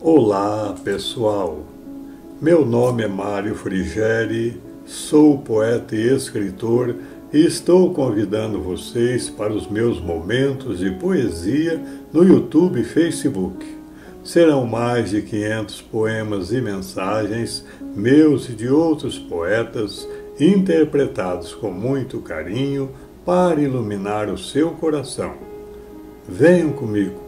Olá, pessoal! Meu nome é Mário Frigeri, sou poeta e escritor e estou convidando vocês para os meus momentos de poesia no YouTube e Facebook. Serão mais de 500 poemas e mensagens meus e de outros poetas, interpretados com muito carinho para iluminar o seu coração. Venham comigo.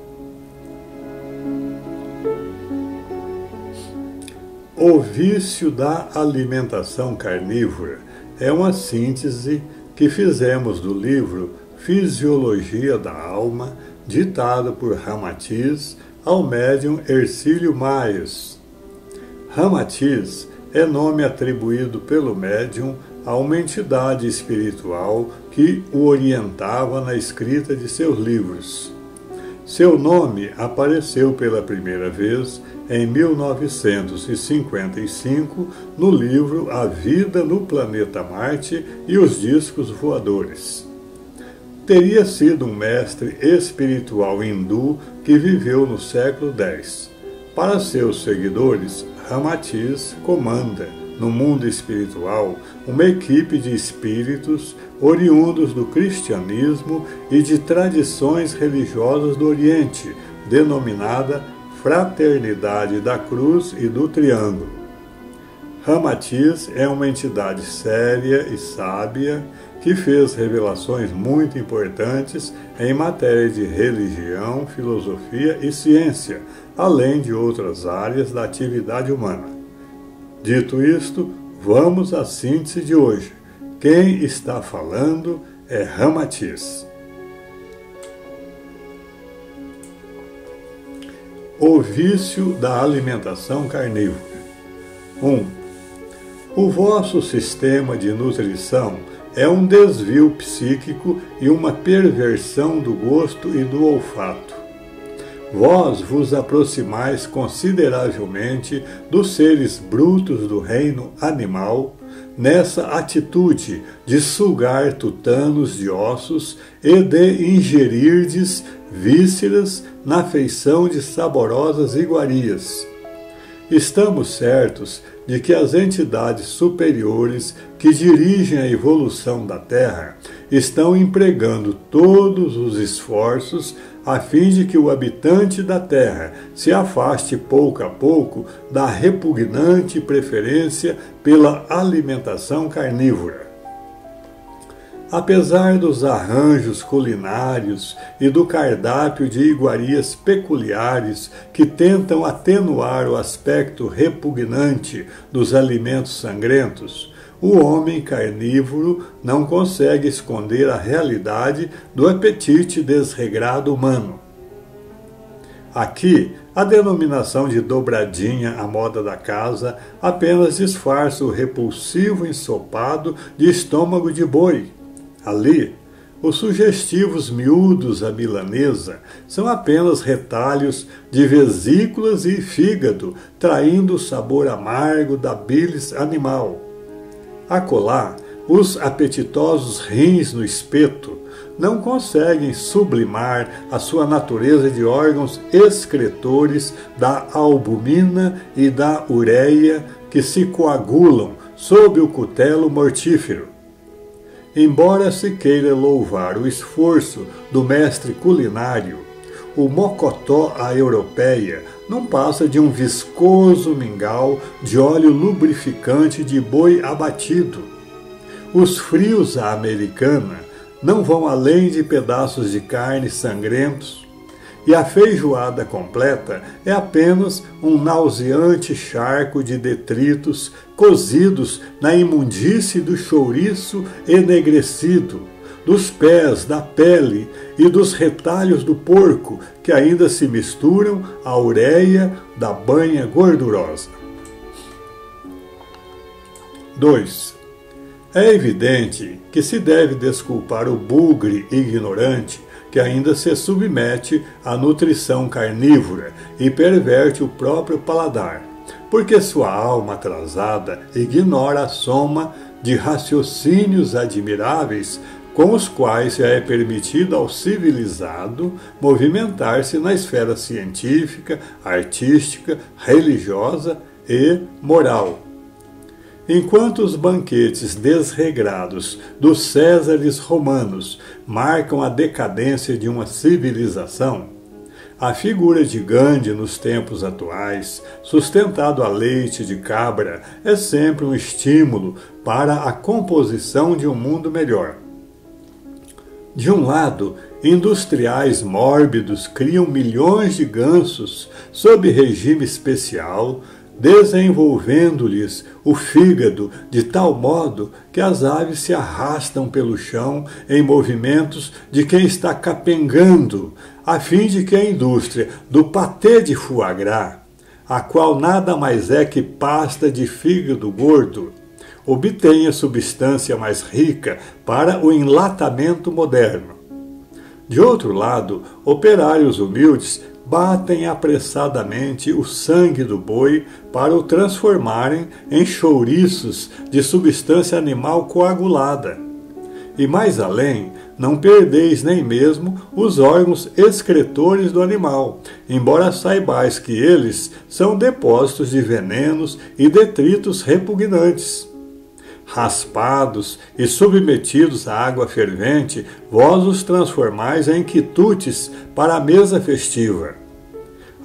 O vício da alimentação carnívora é uma síntese que fizemos do livro Fisiologia da Alma, ditado por Ramatiz ao médium Hercílio Maes. Ramatiz é nome atribuído pelo médium a uma entidade espiritual que o orientava na escrita de seus livros. Seu nome apareceu pela primeira vez em 1955 no livro A Vida no Planeta Marte e os Discos Voadores. Teria sido um mestre espiritual hindu que viveu no século X. Para seus seguidores, Ramatiz comanda, no mundo espiritual, uma equipe de espíritos oriundos do cristianismo e de tradições religiosas do Oriente, denominada Fraternidade da Cruz e do Triângulo. Ramatiz é uma entidade séria e sábia que fez revelações muito importantes em matéria de religião, filosofia e ciência, além de outras áreas da atividade humana. Dito isto, vamos à síntese de hoje. Quem está falando é Ramatiz. O vício da alimentação carnívora. 1. O vosso sistema de nutrição é um desvio psíquico e uma perversão do gosto e do olfato. Vós vos aproximais consideravelmente dos seres brutos do reino animal, nessa atitude de sugar tutanos de ossos e de ingerirdes vísceras na feição de saborosas iguarias. Estamos certos de que as entidades superiores que dirigem a evolução da Terra estão empregando todos os esforços a fim de que o habitante da Terra se afaste pouco a pouco da repugnante preferência pela alimentação carnívora. Apesar dos arranjos culinários e do cardápio de iguarias peculiares que tentam atenuar o aspecto repugnante dos alimentos sangrentos, o homem carnívoro não consegue esconder a realidade do apetite desregrado humano. Aqui, a denominação de dobradinha à moda da casa apenas disfarça o repulsivo ensopado de estômago de boi. Ali, os sugestivos miúdos à milanesa são apenas retalhos de vesículas e fígado, traindo o sabor amargo da bilis animal. Acolá, os apetitosos rins no espeto não conseguem sublimar a sua natureza de órgãos excretores da albumina e da ureia que se coagulam sob o cutelo mortífero. Embora se queira louvar o esforço do mestre culinário, o mocotó à europeia não passa de um viscoso mingau de óleo lubrificante de boi abatido. Os frios à americana não vão além de pedaços de carne sangrentos, e a feijoada completa é apenas um nauseante charco de detritos cozidos na imundície do chouriço enegrecido, dos pés, da pele e dos retalhos do porco que ainda se misturam à ureia da banha gordurosa. 2. É evidente que se deve desculpar o bugre ignorante que ainda se submete à nutrição carnívora e perverte o próprio paladar, porque sua alma atrasada ignora a soma de raciocínios admiráveis com os quais já é permitido ao civilizado movimentar-se na esfera científica, artística, religiosa e moral. Enquanto os banquetes desregrados dos Césares romanos marcam a decadência de uma civilização, a figura de Gandhi nos tempos atuais, sustentado a leite de cabra, é sempre um estímulo para a composição de um mundo melhor. De um lado, industriais mórbidos criam milhões de gansos sob regime especial, desenvolvendo-lhes o fígado de tal modo que as aves se arrastam pelo chão em movimentos de quem está capengando, a fim de que a indústria do patê de foie gras, a qual nada mais é que pasta de fígado gordo, obtenha substância mais rica para o enlatamento moderno. De outro lado, operários humildes batem apressadamente o sangue do boi para o transformarem em chouriços de substância animal coagulada. E mais além, não perdeis nem mesmo os órgãos excretores do animal, embora saibais que eles são depósitos de venenos e detritos repugnantes. Raspados e submetidos à água fervente, vós os transformais em quitutes para a mesa festiva.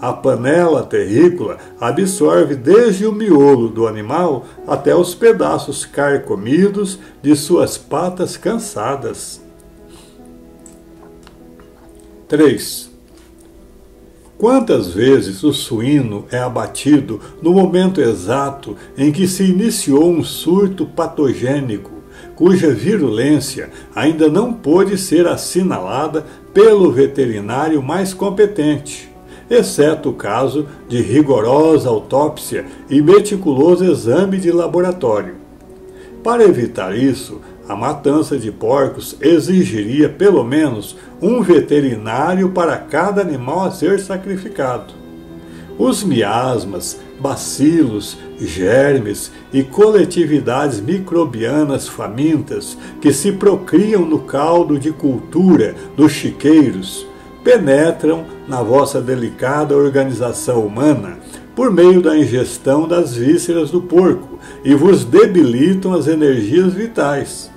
A panela terrícola absorve desde o miolo do animal até os pedaços carcomidos de suas patas cansadas. 3. Quantas vezes o suíno é abatido no momento exato em que se iniciou um surto patogênico, cuja virulência ainda não pôde ser assinalada pelo veterinário mais competente, exceto o caso de rigorosa autópsia e meticuloso exame de laboratório. Para evitar isso, a matança de porcos exigiria pelo menos um veterinário para cada animal a ser sacrificado. Os miasmas, bacilos, germes e coletividades microbianas famintas que se procriam no caldo de cultura dos chiqueiros penetram na vossa delicada organização humana por meio da ingestão das vísceras do porco e vos debilitam as energias vitais.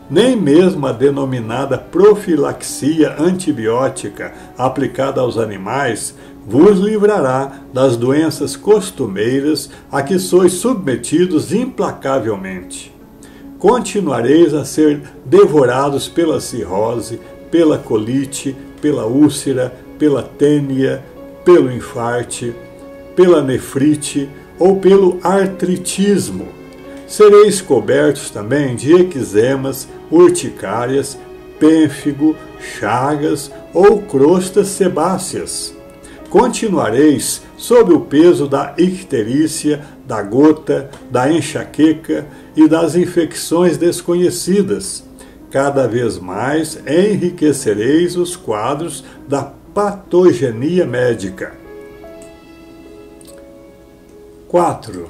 Nem mesmo a denominada profilaxia antibiótica aplicada aos animais vos livrará das doenças costumeiras a que sois submetidos implacavelmente. Continuareis a ser devorados pela cirrose, pela colite, pela úlcera, pela tênia, pelo infarte, pela nefrite ou pelo artritismo. Sereis cobertos também de eczemas, urticárias, pênfigo, chagas ou crostas sebáceas. Continuareis sob o peso da icterícia, da gota, da enxaqueca e das infecções desconhecidas. Cada vez mais enriquecereis os quadros da patogenia médica. 4.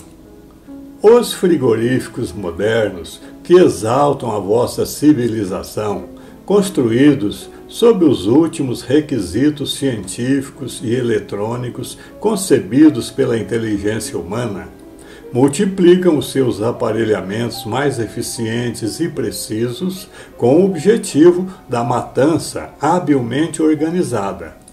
Os frigoríficos modernos que exaltam a vossa civilização, construídos sob os últimos requisitos científicos e eletrônicos concebidos pela inteligência humana, multiplicam os seus aparelhamentos mais eficientes e precisos com o objetivo da matança habilmente organizada.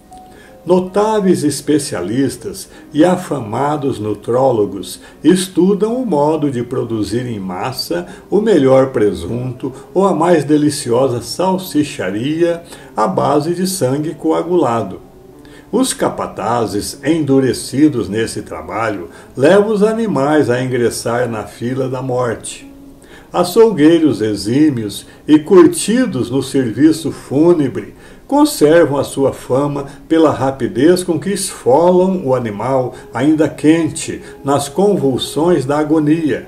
Notáveis especialistas e afamados nutrólogos estudam o modo de produzir em massa o melhor presunto ou a mais deliciosa salsicharia à base de sangue coagulado. Os capatazes, endurecidos nesse trabalho, levam os animais a ingressar na fila da morte. Açougueiros exímios e curtidos no serviço fúnebre conservam a sua fama pela rapidez com que esfolam o animal ainda quente nas convulsões da agonia.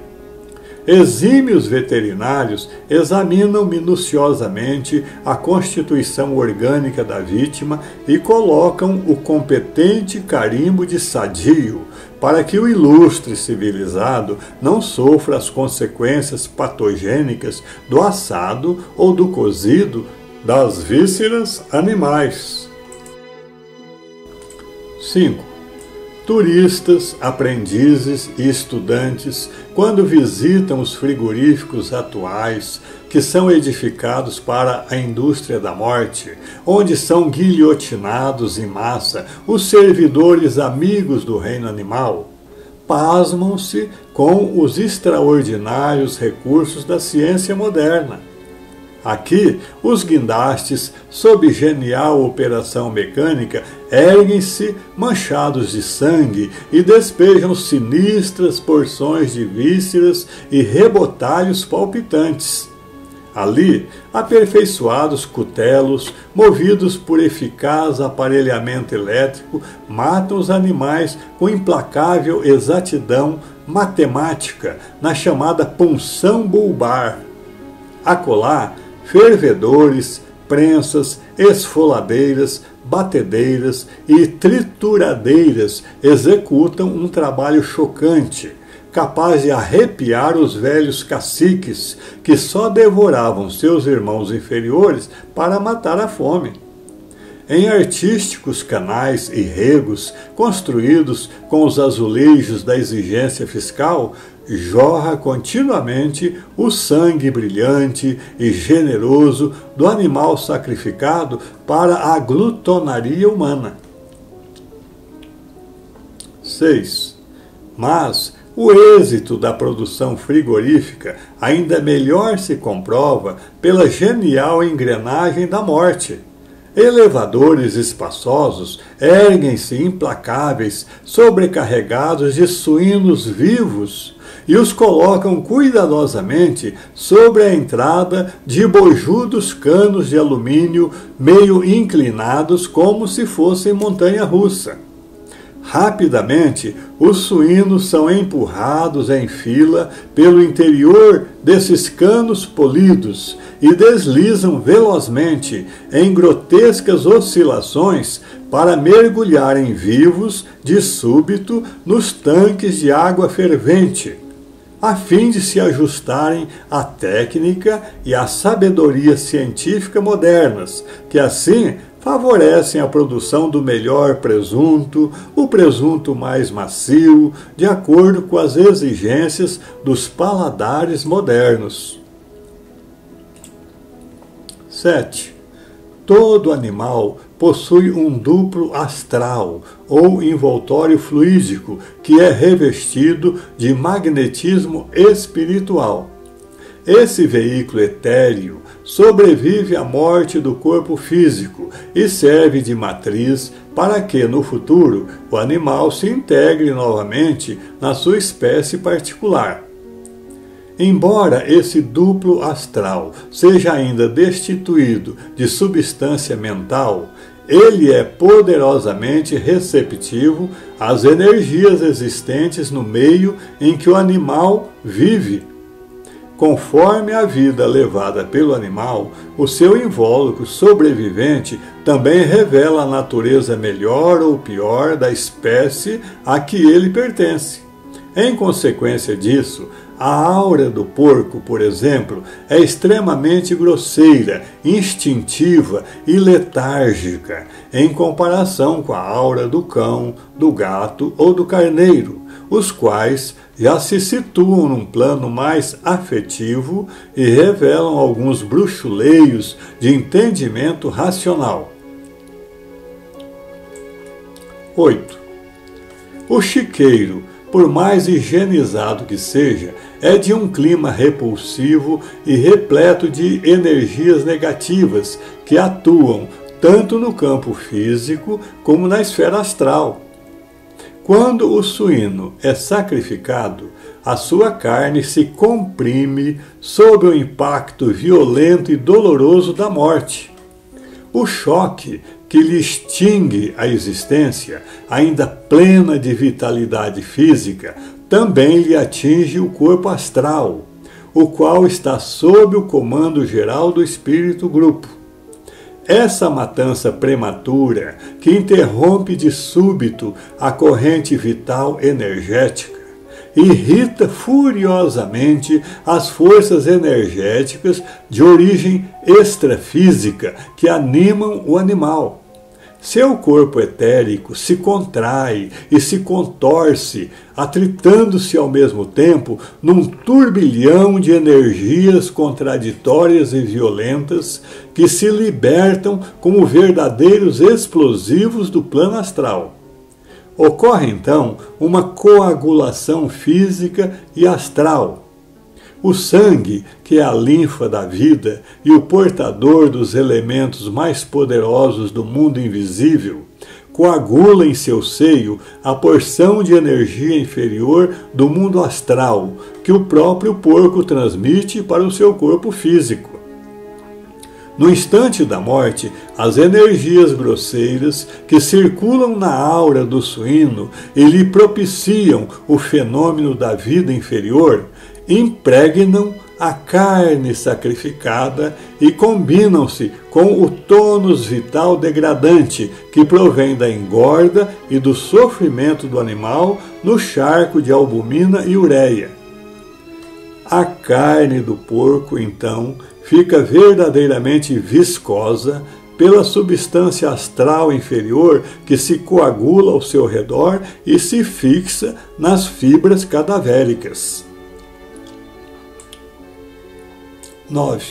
Exímios veterinários examinam minuciosamente a constituição orgânica da vítima e colocam o competente carimbo de sadio para que o ilustre civilizado não sofra as consequências patogênicas do assado ou do cozido das vísceras animais. 5. Turistas, aprendizes e estudantes, quando visitam os frigoríficos atuais, que são edificados para a indústria da morte, onde são guilhotinados em massa os servidores amigos do reino animal, pasmam-se com os extraordinários recursos da ciência moderna. Aqui, os guindastes, sob genial operação mecânica, erguem-se manchados de sangue e despejam sinistras porções de vísceras e rebotalhos palpitantes. Ali, aperfeiçoados cutelos, movidos por eficaz aparelhamento elétrico, matam os animais com implacável exatidão matemática, na chamada punção bulbar. Acolá, fervedores, prensas, esfoladeiras, batedeiras e trituradeiras executam um trabalho chocante, capaz de arrepiar os velhos caciques que só devoravam seus irmãos inferiores para matar a fome. Em artísticos canais e regos, construídos com os azulejos da exigência fiscal, jorra continuamente o sangue brilhante e generoso do animal sacrificado para a glutonaria humana. 6. Mas o êxito da produção frigorífica ainda melhor se comprova pela genial engrenagem da morte. Elevadores espaçosos erguem-se implacáveis, sobrecarregados de suínos vivos, e os colocam cuidadosamente sobre a entrada de bojudos canos de alumínio meio inclinados como se fossem montanha-russa. Rapidamente, os suínos são empurrados em fila pelo interior desses canos polidos e deslizam velozmente em grotescas oscilações para mergulharem vivos de súbito nos tanques de água fervente, a fim de se ajustarem à técnica e à sabedoria científica modernas, que assim favorecem a produção do melhor presunto, o presunto mais macio, de acordo com as exigências dos paladares modernos. 7. Todo animal possui um duplo astral, ou envoltório fluídico, que é revestido de magnetismo espiritual. Esse veículo etéreo sobrevive à morte do corpo físico e serve de matriz para que, no futuro, o animal se integre novamente na sua espécie particular. Embora esse duplo astral seja ainda destituído de substância mental, ele é poderosamente receptivo às energias existentes no meio em que o animal vive. Conforme a vida levada pelo animal, o seu invólucro sobrevivente também revela a natureza melhor ou pior da espécie a que ele pertence. Em consequência disso, a aura do porco, por exemplo, é extremamente grosseira, instintiva e letárgica, em comparação com a aura do cão, do gato ou do carneiro, os quais já se situam num plano mais afetivo e revelam alguns bruxuleios de entendimento racional. 8. O chiqueiro, por mais higienizado que seja, é de um clima repulsivo e repleto de energias negativas que atuam tanto no campo físico como na esfera astral. Quando o suíno é sacrificado, a sua carne se comprime sob o impacto violento e doloroso da morte. O choque que lhe extingue a existência, ainda plena de vitalidade física, também lhe atinge o corpo astral, o qual está sob o comando geral do espírito grupo. Essa matança prematura, que interrompe de súbito a corrente vital energética, irrita furiosamente as forças energéticas de origem extrafísica que animam o animal. Seu corpo etérico se contrai e se contorce, atritando-se ao mesmo tempo num turbilhão de energias contraditórias e violentas que se libertam como verdadeiros explosivos do plano astral. Ocorre então uma coagulação física e astral. O sangue, que é a linfa da vida e o portador dos elementos mais poderosos do mundo invisível, coagula em seu seio a porção de energia inferior do mundo astral que o próprio porco transmite para o seu corpo físico. No instante da morte, as energias grosseiras que circulam na aura do suíno e lhe propiciam o fenômeno da vida inferior impregnam a carne sacrificada e combinam-se com o tônus vital degradante que provém da engorda e do sofrimento do animal no charco de albumina e ureia. A carne do porco, então, fica verdadeiramente viscosa pela substância astral inferior que se coagula ao seu redor e se fixa nas fibras cadavéricas. 9.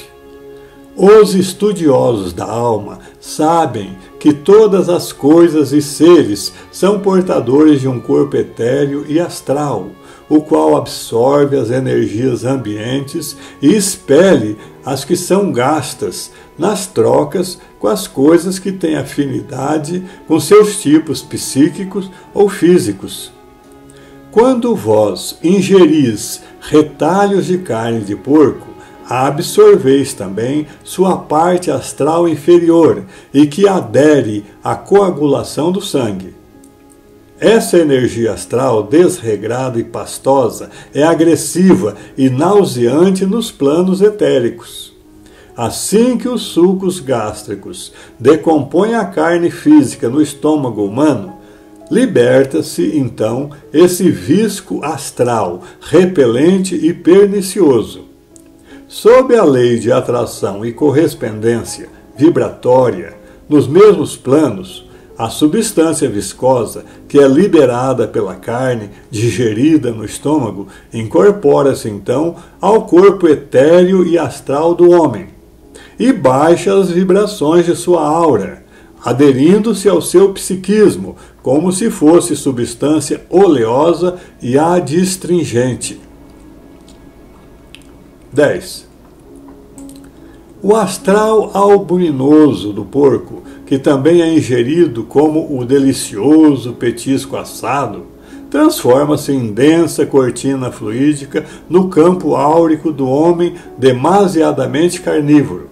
Os estudiosos da alma sabem que todas as coisas e seres são portadores de um corpo etéreo e astral, o qual absorve as energias ambientes e expele as que são gastas nas trocas com as coisas que têm afinidade com seus tipos psíquicos ou físicos. Quando vós ingeris retalhos de carne de porco, absorveis também sua parte astral inferior e que adere à coagulação do sangue. Essa energia astral desregrada e pastosa é agressiva e nauseante nos planos etéricos. Assim que os sucos gástricos decompõem a carne física no estômago humano, liberta-se então esse visco astral repelente e pernicioso. Sob a lei de atração e correspondência vibratória, nos mesmos planos, a substância viscosa, que é liberada pela carne, digerida no estômago, incorpora-se então ao corpo etéreo e astral do homem, e baixa as vibrações de sua aura, aderindo-se ao seu psiquismo, como se fosse substância oleosa e adstringente. 10. O astral albuminoso do porco, que também é ingerido como o delicioso petisco assado, transforma-se em densa cortina fluídica no campo áurico do homem demasiadamente carnívoro.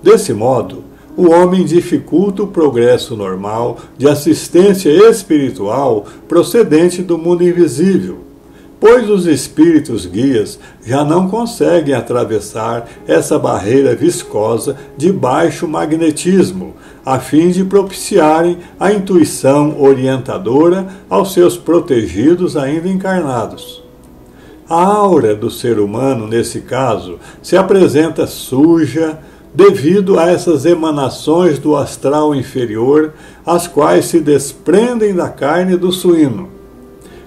Desse modo, o homem dificulta o progresso normal de assistência espiritual procedente do mundo invisível, pois os espíritos guias já não conseguem atravessar essa barreira viscosa de baixo magnetismo, a fim de propiciarem a intuição orientadora aos seus protegidos ainda encarnados. A aura do ser humano, nesse caso, se apresenta suja devido a essas emanações do astral inferior, as quais se desprendem da carne do suíno.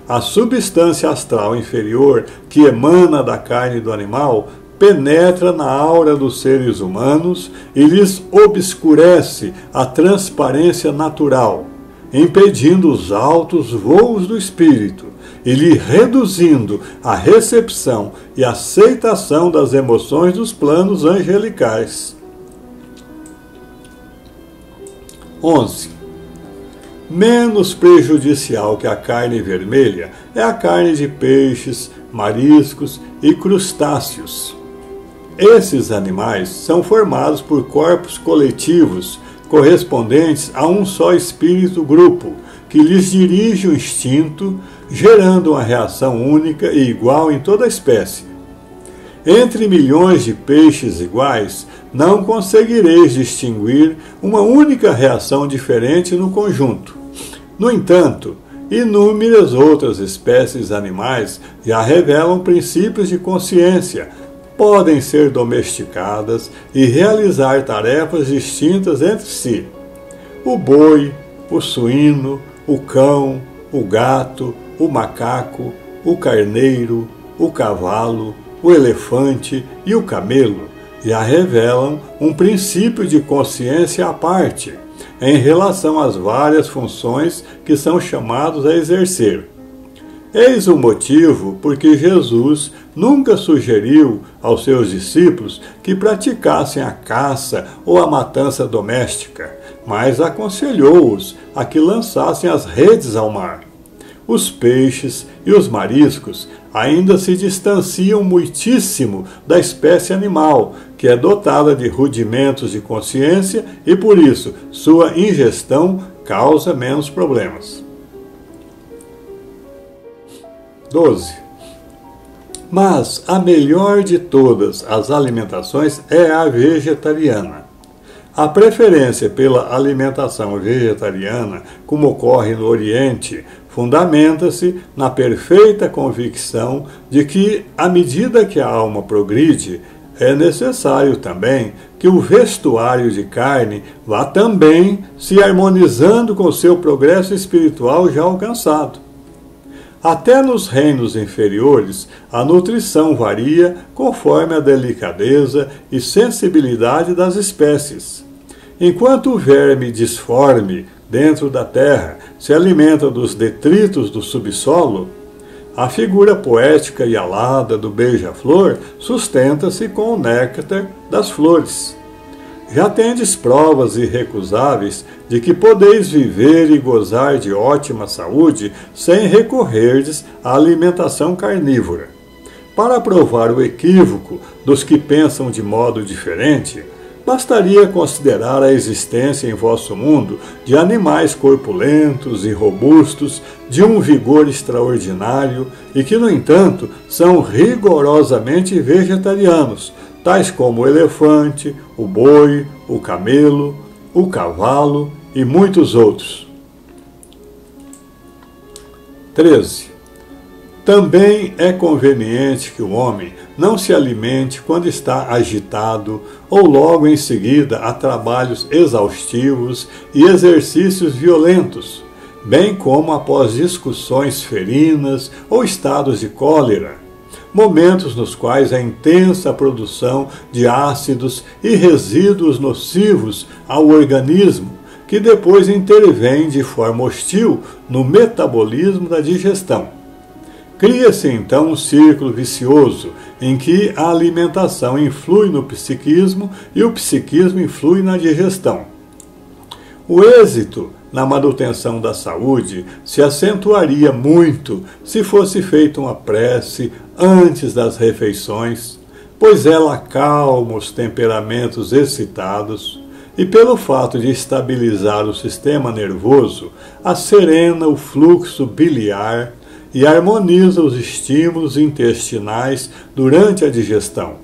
A substância astral inferior que emana da carne do animal penetra na aura dos seres humanos e lhes obscurece a transparência natural, impedindo os altos voos do espírito e lhe reduzindo a recepção e aceitação das emoções dos planos angelicais. 11. Menos prejudicial que a carne vermelha é a carne de peixes, mariscos e crustáceos. Esses animais são formados por corpos coletivos correspondentes a um só espírito-grupo, que lhes dirige o instinto, gerando uma reação única e igual em toda a espécie. Entre milhões de peixes iguais, não conseguireis distinguir uma única reação diferente no conjunto. No entanto, inúmeras outras espécies animais já revelam princípios de consciência, podem ser domesticadas e realizar tarefas distintas entre si. O boi, o suíno, o cão, o gato, o macaco, o carneiro, o cavalo, o elefante e o camelo já revelam um princípio de consciência à parte, em relação às várias funções que são chamados a exercer. Eis o motivo por que Jesus nunca sugeriu aos seus discípulos que praticassem a caça ou a matança doméstica, mas aconselhou-os a que lançassem as redes ao mar. Os peixes e os mariscos ainda se distanciam muitíssimo da espécie animal, que é dotada de rudimentos de consciência e, por isso, sua ingestão causa menos problemas. 12. Mas a melhor de todas as alimentações é a vegetariana. A preferência pela alimentação vegetariana, como ocorre no Oriente, fundamenta-se na perfeita convicção de que, à medida que a alma progride, é necessário também que o vestuário de carne vá também se harmonizando com seu progresso espiritual já alcançado. Até nos reinos inferiores, a nutrição varia conforme a delicadeza e sensibilidade das espécies. Enquanto o verme disforme dentro da terra se alimenta dos detritos do subsolo, a figura poética e alada do beija-flor sustenta-se com o néctar das flores. Já tendes provas irrecusáveis de que podeis viver e gozar de ótima saúde sem recorrerdes à alimentação carnívora. Para provar o equívoco dos que pensam de modo diferente, bastaria considerar a existência em vosso mundo de animais corpulentos e robustos, de um vigor extraordinário e que, no entanto, são rigorosamente vegetarianos, tais como o elefante, o boi, o camelo, o cavalo e muitos outros. 13. Também é conveniente que o homem não se alimente quando está agitado ou logo em seguida a trabalhos exaustivos e exercícios violentos, bem como após discussões ferinas ou estados de cólera, momentos nos quais a intensa produção de ácidos e resíduos nocivos ao organismo, que depois intervém de forma hostil no metabolismo da digestão. Cria-se então um círculo vicioso em que a alimentação influi no psiquismo e o psiquismo influi na digestão. O êxito na manutenção da saúde se acentuaria muito se fosse feita uma prece antes das refeições, pois ela acalma os temperamentos excitados e, pelo fato de estabilizar o sistema nervoso, asserena o fluxo biliar e harmoniza os estímulos intestinais durante a digestão.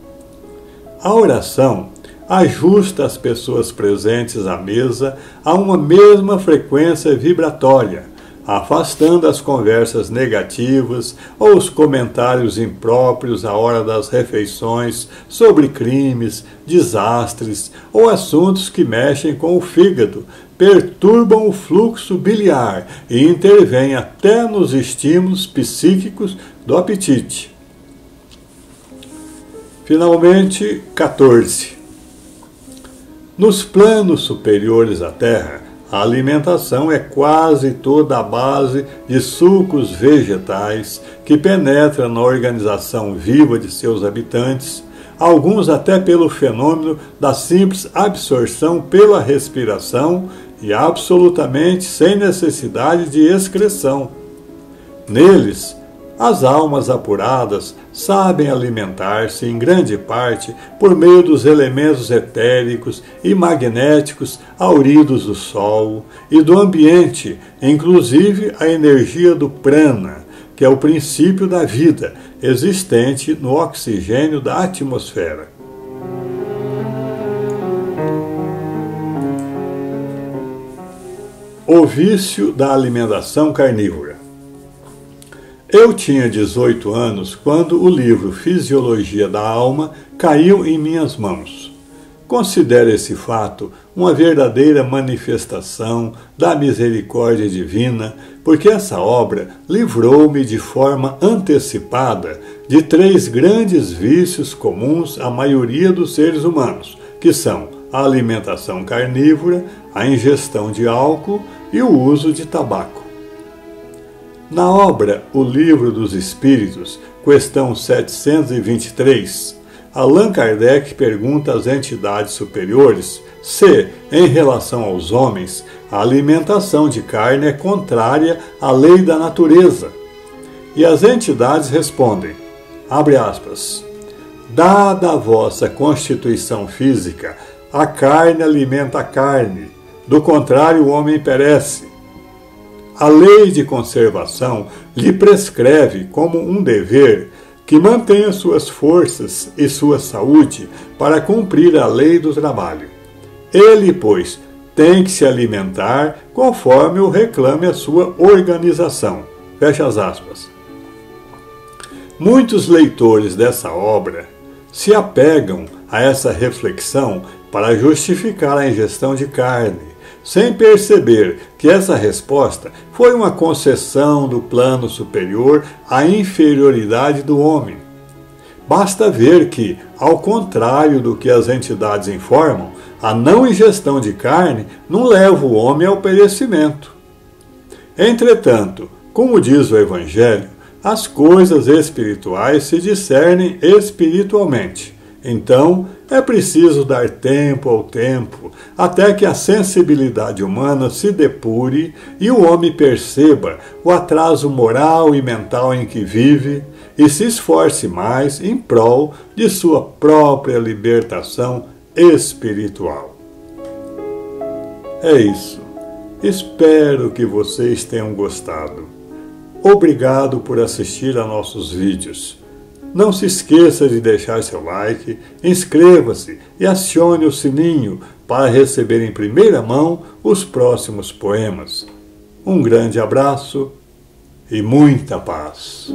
A oração ajusta as pessoas presentes à mesa a uma mesma frequência vibratória, afastando as conversas negativas ou os comentários impróprios à hora das refeições sobre crimes, desastres ou assuntos que mexem com o fígado, perturbam o fluxo biliar e intervêm até nos estímulos psíquicos do apetite. Finalmente, 14. Nos planos superiores à Terra, a alimentação é quase toda a base de sucos vegetais que penetram na organização viva de seus habitantes, alguns até pelo fenômeno da simples absorção pela respiração e absolutamente sem necessidade de excreção. Neles, as almas apuradas sabem alimentar-se em grande parte por meio dos elementos etéricos e magnéticos auridos do Sol e do ambiente, inclusive a energia do prana, que é o princípio da vida existente no oxigênio da atmosfera. O vício da alimentação carnívora. Eu tinha 18 anos quando o livro Fisiologia da Alma caiu em minhas mãos. Considero esse fato uma verdadeira manifestação da misericórdia divina, porque essa obra livrou-me de forma antecipada de 3 grandes vícios comuns à maioria dos seres humanos, que são a alimentação carnívora, a ingestão de álcool e o uso de tabaco. Na obra O Livro dos Espíritos, questão 723, Allan Kardec pergunta às entidades superiores se, em relação aos homens, a alimentação de carne é contrária à lei da natureza. E as entidades respondem, abre aspas, dada a vossa constituição física, a carne alimenta a carne, do contrário o homem perece. A lei de conservação lhe prescreve como um dever que mantenha suas forças e sua saúde para cumprir a lei do trabalho. Ele, pois, tem que se alimentar conforme o reclame a sua organização. Fecha as aspas. Muitos leitores dessa obra se apegam a essa reflexão para justificar a ingestão de carne, sem perceber que essa resposta foi uma concessão do plano superior à inferioridade do homem. Basta ver que, ao contrário do que as entidades informam, a não ingestão de carne não leva o homem ao perecimento. Entretanto, como diz o Evangelho, as coisas espirituais se discernem espiritualmente. Então, é preciso dar tempo ao tempo, até que a sensibilidade humana se depure e o homem perceba o atraso moral e mental em que vive e se esforce mais em prol de sua própria libertação espiritual. É isso. Espero que vocês tenham gostado. Obrigado por assistir a nossos vídeos. Não se esqueça de deixar seu like, inscreva-se e acione o sininho para receber em primeira mão os próximos poemas. Um grande abraço e muita paz.